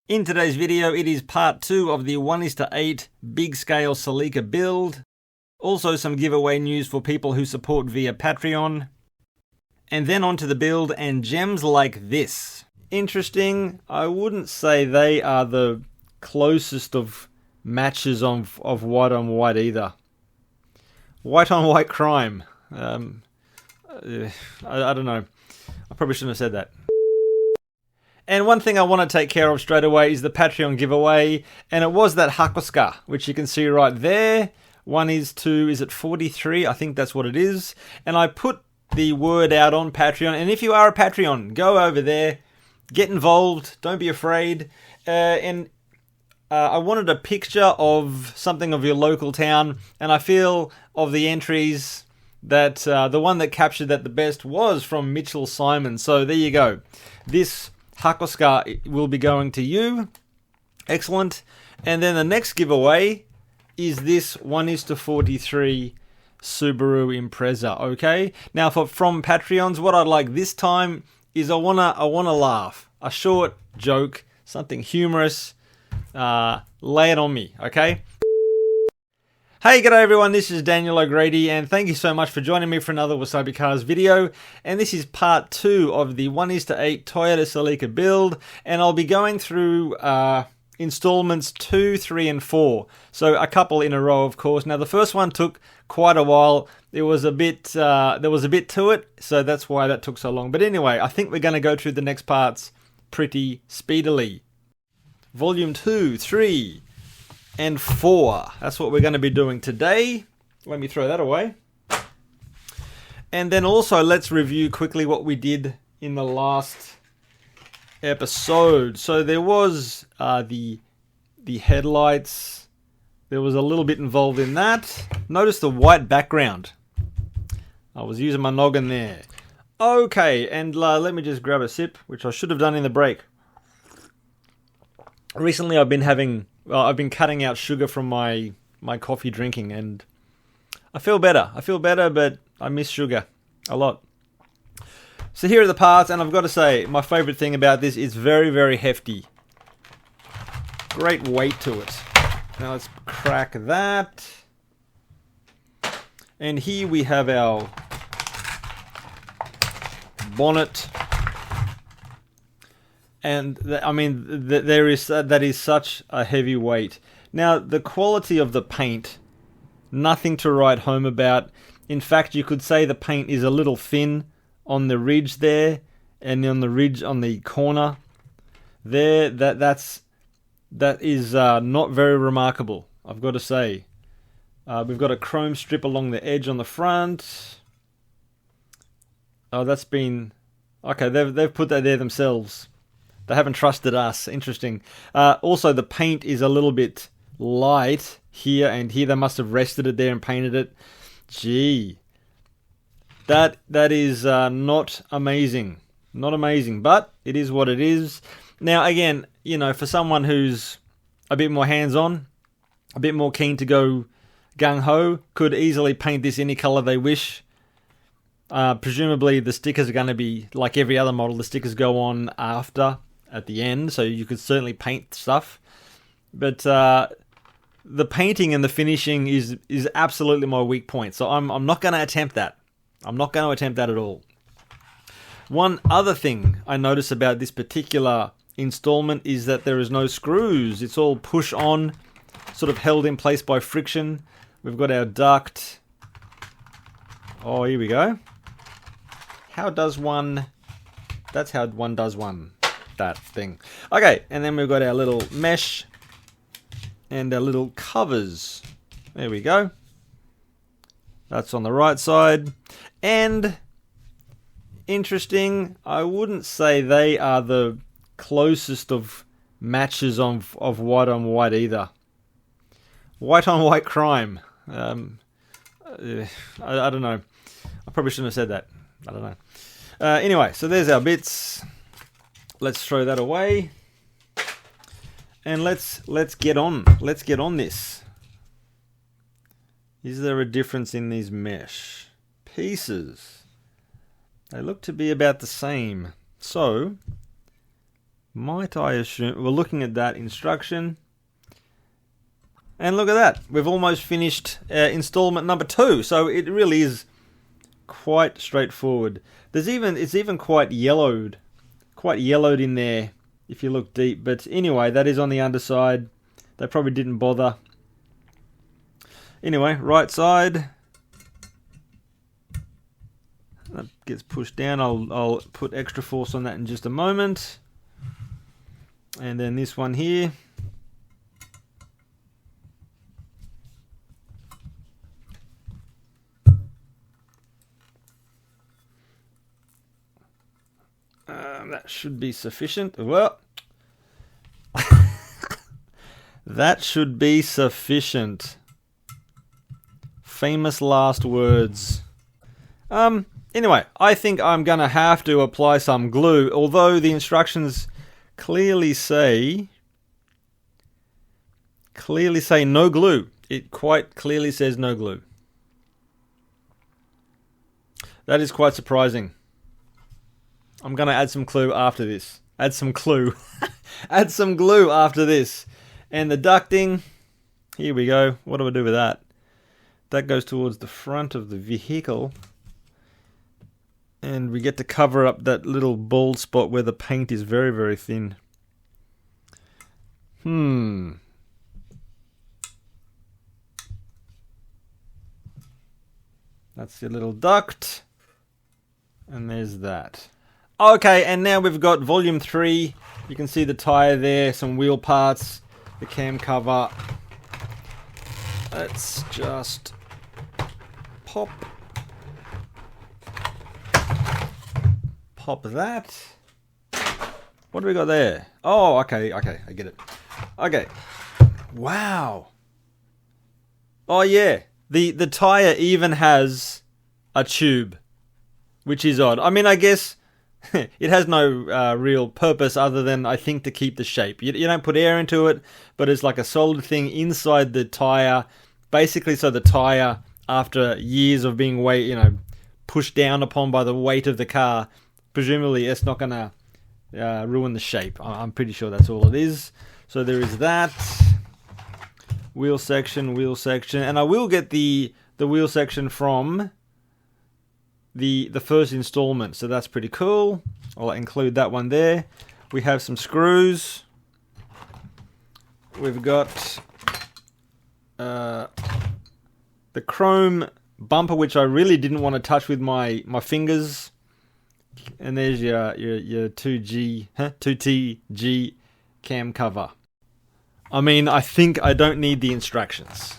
In today's video, it is part 2 of the 1:8 big scale Celica build. Also some giveaway news for people who support via Patreon. And then on to the build and gems like this. Interesting. I wouldn't say they are the closest of matches of white on white either. White on white crime. I don't know. I probably shouldn't have said that. And one thing I want to take care of straight away is the Patreon giveaway. And it was that Hachette, which you can see right there. One is to, is it 43? I think that's what it is. And I put the word out on Patreon. And if you are a Patreon, go over there. Get involved. Don't be afraid. I wanted a picture of something of your local town. And I feel of the entries that the one that captured that the best was from Mitchell Simon. So there you go. This Hachette will be going to you. Excellent. And then the next giveaway is this 1:43 Subaru Impreza. Okay. Now from Patreons, what I'd like this time is I wanna laugh. A short joke, something humorous. Lay it on me. Okay. Hey, g'day everyone, this is Daniel O'Grady and thank you so much for joining me for another WasabiCars video. And this is part 2 of the 1:8 Toyota Celica build, and I'll be going through installments 2, 3 and 4. So a couple in a row, of course. Now the first one took quite a while. There was a bit to it, so that's why that took so long. But anyway, I think we're going to go through the next parts pretty speedily. Volume 2, 3... and 4. That's what we're going to be doing today. Let me throw that away. And then also let's review quickly what we did in the last episode. So there was the headlights. There was a little bit involved in that. Notice the white background. I was using my noggin there. Okay, and let me just grab a sip, which I should have done in the break. Recently I've been cutting out sugar from my coffee drinking, and I feel better. But I miss sugar a lot. So here are the parts, and I've got to say, my favorite thing about this is very, very hefty. Great weight to it. Now let's crack that. And here we have our bonnet. And that is such a heavy weight. Now, the quality of the paint, nothing to write home about. In fact, you could say the paint is a little thin on the ridge there, and on the ridge on the corner there. That is not very remarkable, I've got to say. We've got a chrome strip along the edge on the front. Oh, that's been okay. They've put that there themselves. They haven't trusted us. Interesting. Also, the paint is a little bit light here and here. They must have rested it there and painted it. Gee. That is not amazing. Not amazing, but it is what it is. Now, again, for someone who's a bit more hands-on, a bit more keen to go gung-ho, could easily paint this any color they wish. Presumably, the stickers are going to be, like every other model, the stickers go on after, at the end, so you could certainly paint stuff, but the painting and the finishing is absolutely my weak point, so I'm not going to attempt that. I'm not going to attempt that at all. One other thing I notice about this particular installment is that there is no screws. It's all push on, sort of held in place by friction. We've got our duct. Oh, here we go. How does one... That's how one does one. That thing. Okay, and then we've got our little mesh and our little covers. There we go. That's on the right side. And interesting, I wouldn't say they are the closest of matches of white on white either. White on white crime. I don't know. I probably shouldn't have said that. I don't know. Anyway, so there's our bits. Let's throw that away, and let's get on. Let's get on this. Is there a difference in these mesh pieces? They look to be about the same. So Might I assume? We're looking at that instruction. And look at that. We've almost finished installment number 2. So it really is quite straightforward. It's even quite yellowed in there if you look deep. But anyway, that is on the underside. They probably didn't bother. Anyway, right side. That gets pushed down. I'll put extra force on that in just a moment. And then this one here. That should be sufficient. Well, that should be sufficient. Famous last words. Anyway, I think I'm going to have to apply some glue, although the instructions clearly say no glue. It quite clearly says no glue. That is quite surprising. I'm going to add some glue after this. Add some glue. Add some glue after this. And the ducting, here we go. What do I do with that? That goes towards the front of the vehicle. And we get to cover up that little bald spot where the paint is very, very thin. That's your little duct. And there's that. Okay, and now we've got volume 3. You can see the tyre there, some wheel parts, the cam cover. Let's just pop that. What do we got there? Oh, okay, I get it. Okay. Wow. Oh yeah, the tyre even has a tube, which is odd. I mean, I guess it has no real purpose other than, I think, to keep the shape. You don't put air into it, but it's like a solid thing inside the tyre, basically so the tyre, after years of being pushed down upon by the weight of the car, presumably it's not going to ruin the shape. I'm pretty sure that's all it is. So there is that. Wheel section, and I will get the wheel section from the first installment, so that's pretty cool. I'll include that one there. We have some screws. We've got the chrome bumper, which I really didn't want to touch with my fingers. And there's your 2TG cam cover. I mean, I think I don't need the instructions.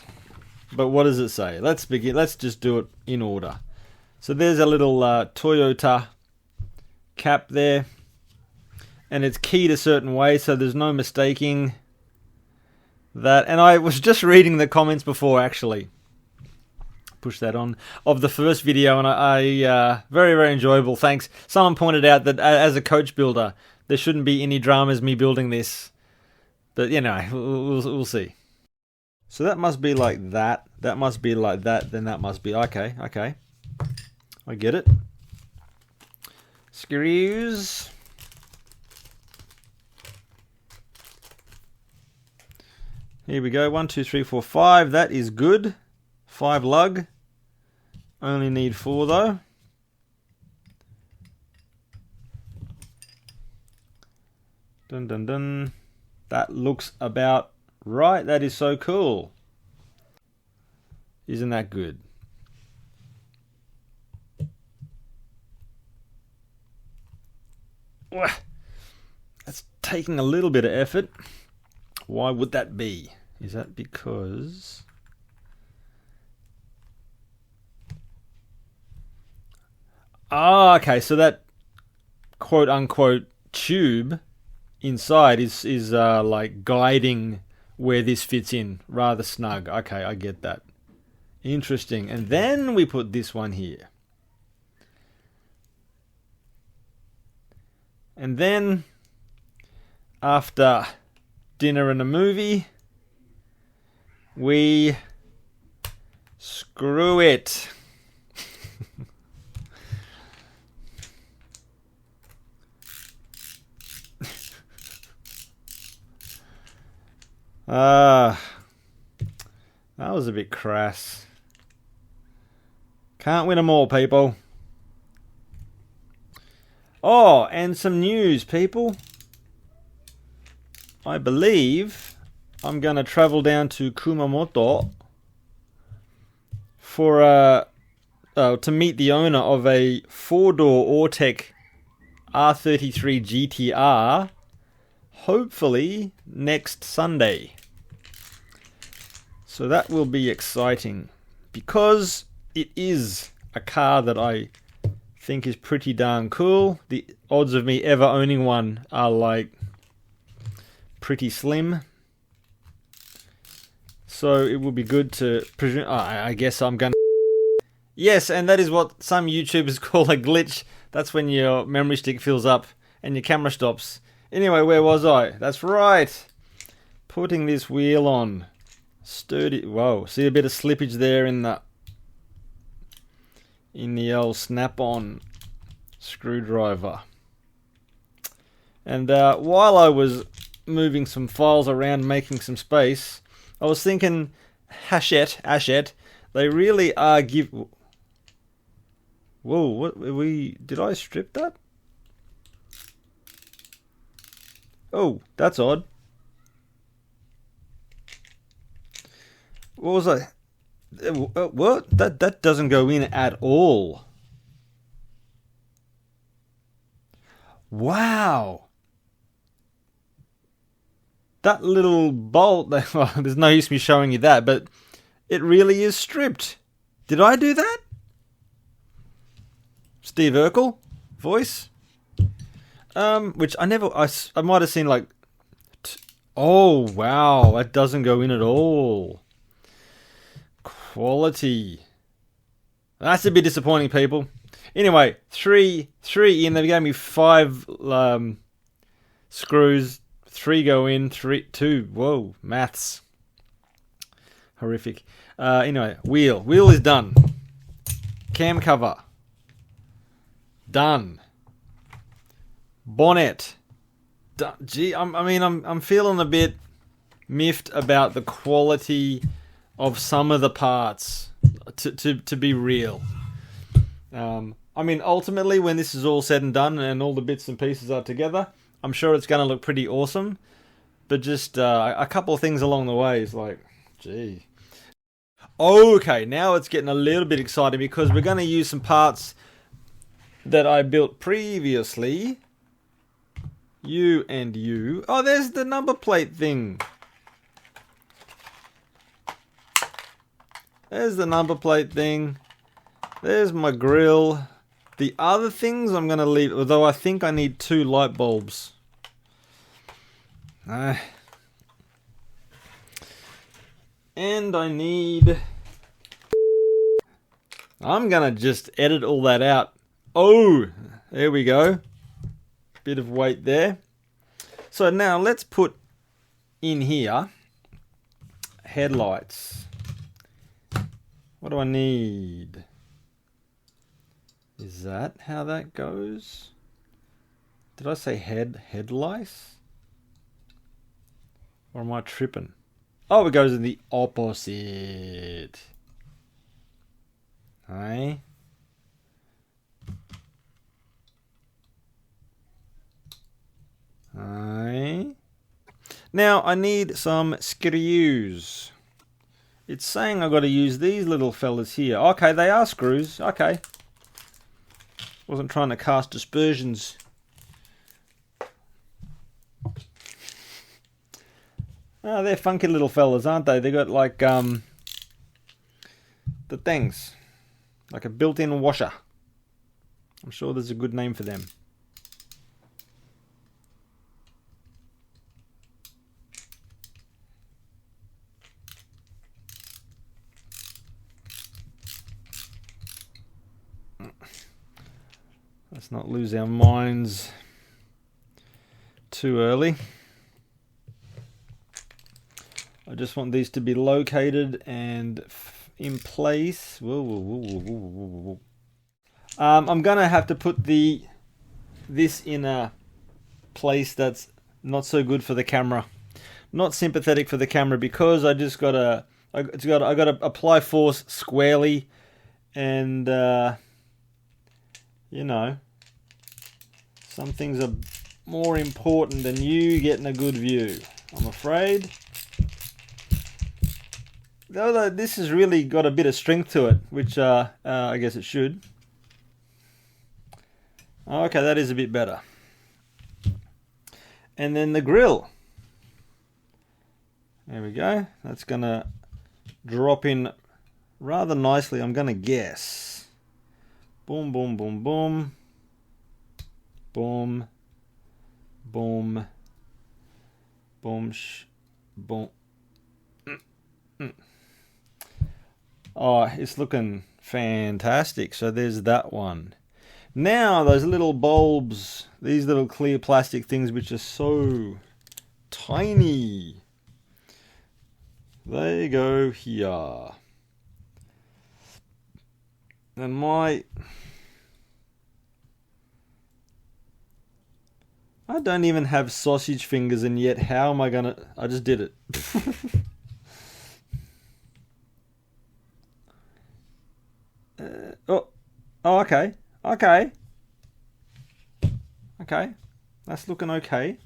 But what does it say? Let's begin. Let's just do it in order. So there's a little Toyota cap there. And it's keyed a certain way, so there's no mistaking that. And I was just reading the comments before, actually. Push that on. Of the first video, and I very, very enjoyable. Thanks. Someone pointed out that as a coach builder, there shouldn't be any dramas me building this. But, we'll see. So that must be like that. That must be like that. Then that must be... Okay. I get it. Screws. Here we go. 1, 2, 3, 4, 5. That is good. 5 lug. Only need 4 though. Dun dun dun. That looks about right. That is so cool. Isn't that good? That's taking a little bit of effort. Why would that be? Is that because... okay, so that quote-unquote tube inside is like guiding where this fits in. Rather snug. Okay, I get that. Interesting. And then we put this one here. And then, after dinner and a movie, we screw it. That was a bit crass. Can't win them all, people. Oh, and some news, people. I believe I'm going to travel down to Kumamoto for to meet the owner of a 4-door Autech R33 GTR, hopefully next Sunday. So that will be exciting because it is a car that I think is pretty darn cool. The odds of me ever owning one are like pretty slim. So it will be good to presume. I guess I'm gonna. Yes, and that is what some YouTubers call a glitch. That's when your memory stick fills up and your camera stops. Anyway, where was I? That's right. Putting this wheel on. Sturdy. Whoa, see a bit of slippage there in the old snap-on screwdriver. And while I was moving some files around, making some space, I was thinking, Hachette, they really are Whoa, what did I strip that? Oh, that's odd. What was I? What? That doesn't go in at all. Wow. That little bolt, well, there's no use me showing you that, but it really is stripped. Did I do that? Steve Urkel voice? Which I might have seen like, oh wow, that doesn't go in at all. Quality. That's a bit disappointing, people. Anyway, three in. They gave me 5 screws. 3 go in. 2. Whoa, maths. Horrific. Anyway, wheel is done. Cam cover done. Bonnet done. Gee, I'm feeling a bit miffed about the quality of some of the parts, to be real. Ultimately, when this is all said and done and all the bits and pieces are together, I'm sure it's going to look pretty awesome. But just a couple of things along the way is like, gee. Okay, now it's getting a little bit exciting because we're going to use some parts that I built previously. You and you. Oh, there's the number plate thing. There's the number plate thing. There's my grill. The other things I'm going to leave, although I think I need 2 light bulbs. And I need... I'm going to just edit all that out. Oh, there we go. Bit of weight there. So now let's put in here headlights. What do I need? Is that how that goes? Did I say headlights? Or am I tripping? Oh, it goes in the opposite. Hey. Hey. Now I need some screws. It's saying I've got to use these little fellas here. Okay, they are screws. Okay. Wasn't trying to cast dispersions. Oh, they're funky little fellas, aren't they? They got like the things. Like a built-in washer. I'm sure there's a good name for them. Let's not lose our minds too early. I just want these to be located and in place. Whoa, whoa, whoa, whoa, whoa, whoa. I'm gonna have to put this in a place that's not so good for the camera. not sympathetic for the camera because I just gotta apply force squarely, and you know, some things are more important than you getting a good view, I'm afraid. Although this has really got a bit of strength to it, which I guess it should. Okay, that is a bit better. And then the grill. There we go. That's going to drop in rather nicely, I'm going to guess. Boom, boom, boom, boom. Boom. Boom. Boom. Boom. Oh, it's looking fantastic. So there's that one. Now, those little bulbs, these little clear plastic things which are so tiny, they go here. And I don't even have sausage fingers, and yet how am I gonna... I just did it. Oh, okay. Okay. Okay. That's looking okay.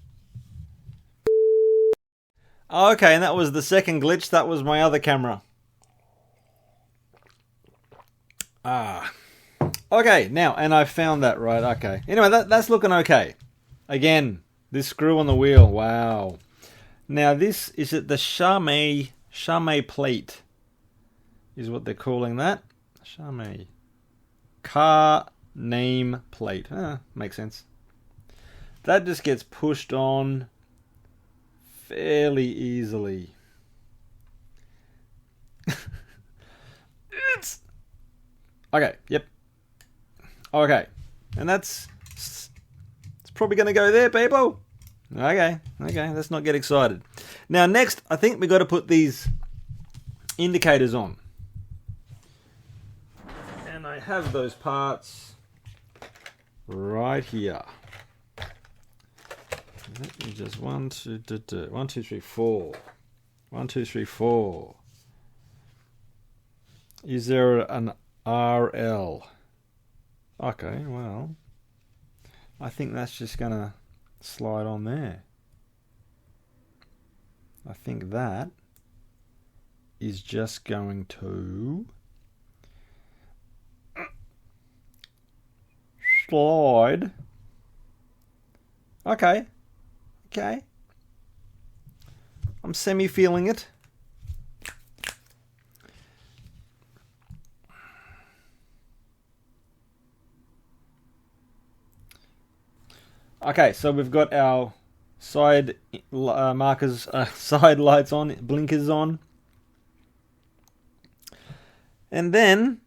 Okay, and that was the second glitch. That was my other camera. Okay, now, and I found that right. Okay. Anyway, that's looking okay. Again, this screw on the wheel. Wow. Now, this is it. The Charme plate is what they're calling that. Charme. Car name plate. Makes sense. That just gets pushed on fairly easily. Okay, yep. Okay. And it's probably going to go there, people. Okay, let's not get excited. Now, next, I think we've got to put these indicators on. And I have those parts right here. Let me just 1, 2, 3, 4. 1, 2, 3, 4. Is there an RL? Okay, well, I think that's just gonna slide on there. I think that is just going to slide. Okay. I'm semi-feeling it. Okay, so we've got our side markers, side lights on, blinkers on. And then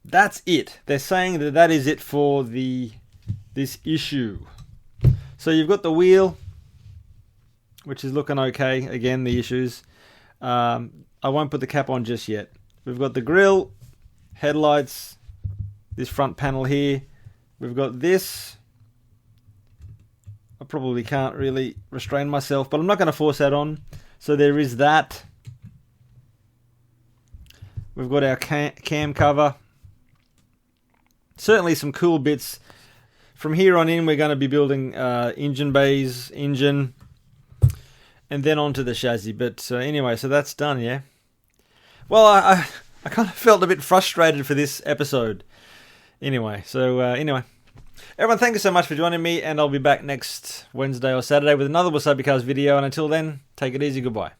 that's it. They're saying that is it for this issue. So you've got the wheel, which is looking okay. Again, the issues. I won't put the cap on just yet. We've got the grille, headlights, this front panel here. We've got this. I probably can't really restrain myself, but I'm not going to force that on. So there is that. We've got our cam cover. Certainly some cool bits. From here on in, we're going to be building engine bays, engine, and then onto the chassis. But anyway, so that's done, yeah? Well, I kind of felt a bit frustrated for this episode. Anyway, everyone, thank you so much for joining me, and I'll be back next Wednesday or Saturday with another WasabiCars video. And until then, take it easy. Goodbye.